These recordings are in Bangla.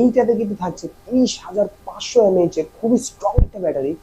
এইটাতে কিন্তু থাকছে 30,500 mAh এর খুবই স্ট্রং একটা ব্যাটারি,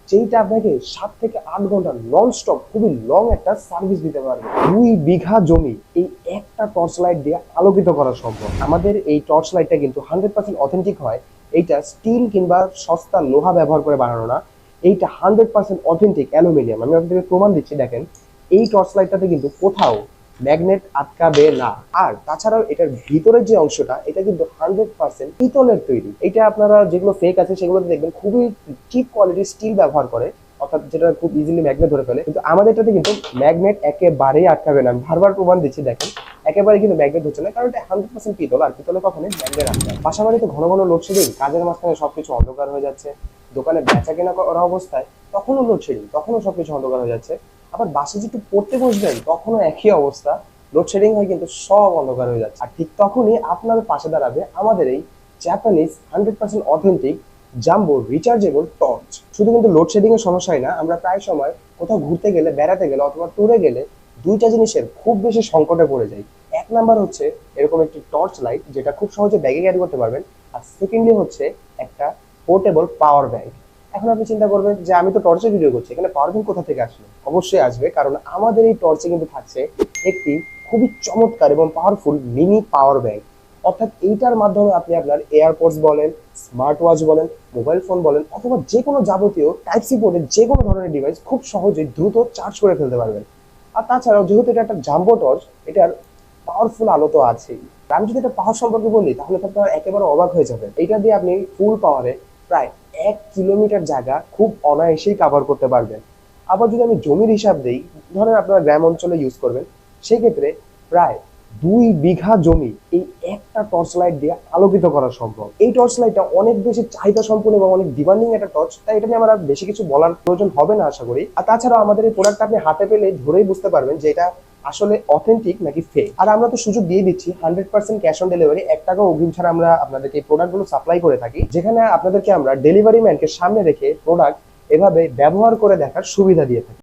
যেইটা আপনাকে 7 থেকে 8 ঘন্টা নন স্টপ খুবই লং একটা সার্ভিস দিতে পারবে। 2 বিঘা জমি এই একটা টর্চ লাইট দিয়ে আলোকিত করা সম্ভব। আমাদের এই টর্চ লাইটটা কিন্তু 100% অথেন্টিক হয়। এইটা স্টিল কিংবা সস্তা লোহা ব্যবহার করে বানানো না, এইটা 100% অথেন্টিক অ্যালুমিনিয়াম। আমি আপনাদের প্রমাণ দিচ্ছি, দেখেন এই টর্চ লাইটটাতে কিন্তু কোথাও ম্যাগনেট আটকাবে না। আর তাছাড়াও এটার ভিতরের যে অংশটা, এটা কিন্তু 100% পিতলের তৈরি। এটা আপনারা যেগুলো ফেক আছে সেগুলোতে দেখবেন খুবই চিপ কোয়ালিটির স্টিল ব্যবহার করে, অর্থাৎ যেটা খুব ইজিলি ম্যাগনেট ধরে ফেলে। কিন্তু আমাদের এটাতে কিন্তু ম্যাগনেট একেবারেই আটকাবে না। আমি বারবার প্রমাণ দিচ্ছি, দেখেন একেবারে কিন্তু ম্যাগনেট হচ্ছে না, কারণ এটা 100% পিতল, আর পিতলে কখনোই ম্যাগনেট আটকায় না। বাসা বাড়িতে ঘন ঘন লোডশেডিং, কাজের মাঝখানে সবকিছু অন্ধকার হয়ে যাচ্ছে, দোকানে বেচা কেনা করা অবস্থায় তখনও লোডশেডিং, তখনও সবকিছু অন্ধকার হয়ে যাচ্ছে। আবার বাসায় একটু পড়তে বসবেন, তখনও একই অবস্থা, লোডশেডিং হয় কিন্তু সব অন্ধকার হয়ে যাচ্ছে। আর ঠিক তখনই আপনার পাশে দাঁড়াবে আমাদের এই Japanese 100% authentic jumbo rechargeable torch. শুধু কিন্তু লোডশেডিং এর সমস্যাই না, আমরা প্রায় সময় কোথাও ঘুরতে গেলে, বেড়াতে গেলে অথবা ট্যুরে গেলে দুইটা জিনিসের খুব বেশি সংকটে পড়ে যাই। এক নাম্বার হচ্ছে এরকম একটি টর্চ লাইট, যেটা খুব সহজে ব্যাগে ক্যারি করতে পারবেন। আর সেকেন্ডলি হচ্ছে একটা পোর্টেবল পাওয়ার ব্যাংক। এখন আপনি চিন্তা করবেন যে আমি তো টর্চে ভিডিও করছি, এখানে পাওয়ার ব্যাংক কোথা থেকে আসবে? অবশ্যই আসবে, কারণ আমাদের এই টর্চে কিন্তু থাকছে একটি খুবই চমৎকার এবং পাওয়ারফুল মিনি পাওয়ার ব্যাংক। অর্থাৎ এইটার মাধ্যমে আপনি আপনার এয়ারপডস বলেন, স্মার্ট ওয়াচ বলেন, মোবাইল ফোন বলেন, অথবা যে কোনো যাবতীয় টাইপ সি পোর্টের যে কোনো ধরনের ডিভাইস খুব সহজেই দ্রুত চার্জ করে ফেলতে পারবেন। আর তাছাড়াও যেহেতু এটা একটা জাম্বো টর্চ, এটার পাওয়ারফুল আলো তো আছেই। আর আমি যদি এটা পাওয়ার সম্পর্কে বলি, তাহলে তো আপনারা একেবারে অবাক হয়ে যাবেন। এটা দিয়ে আপনি ফুল পাওয়ারে প্রায় 1 কিলোমিটার জায়গা খুব অনায়াসেই কাভার করতে পারবেন। আবার যদি আমি জমির হিসাব দিই, ধরেন আপনারা গ্রাম অঞ্চলে ইউজ করবেন, সেক্ষেত্রে প্রায় 2 বিঘা জমি এই একটা টর্চ লাইট দিয়ে আলোকিত করা সম্ভব। এই টর্চ লাইটটা অনেক বেশি চাহিদা সম্পন্ন এবং অনেক ডিমান্ডিং একটা টর্চ, তাই এটা নিয়ে আমার আর বেশি কিছু বলার প্রয়োজন হবে না আশা করি। আর তাছাড়াও আমাদের এই প্রোডাক্টটা আপনি হাতে পেলে ধরেই বুঝতে পারবেন যে এটা আসলে অথেন্টিক নাকি ফেক। আর আমরা তো সুযোগ দিয়ে দিচ্ছি 100% ক্যাশ অন ডেলিভারি, 1 টাকা অগ্রিম ছাড়া আমরা আপনাদেরকে এই প্রোডাক্টগুলো সাপ্লাই করে থাকি, যেখানে আপনাদেরকে আমরা ডেলিভারি ম্যানকে সামনে রেখে প্রোডাক্ট এভাবে ব্যবহার করে দেখার সুবিধা দিয়ে থাকি।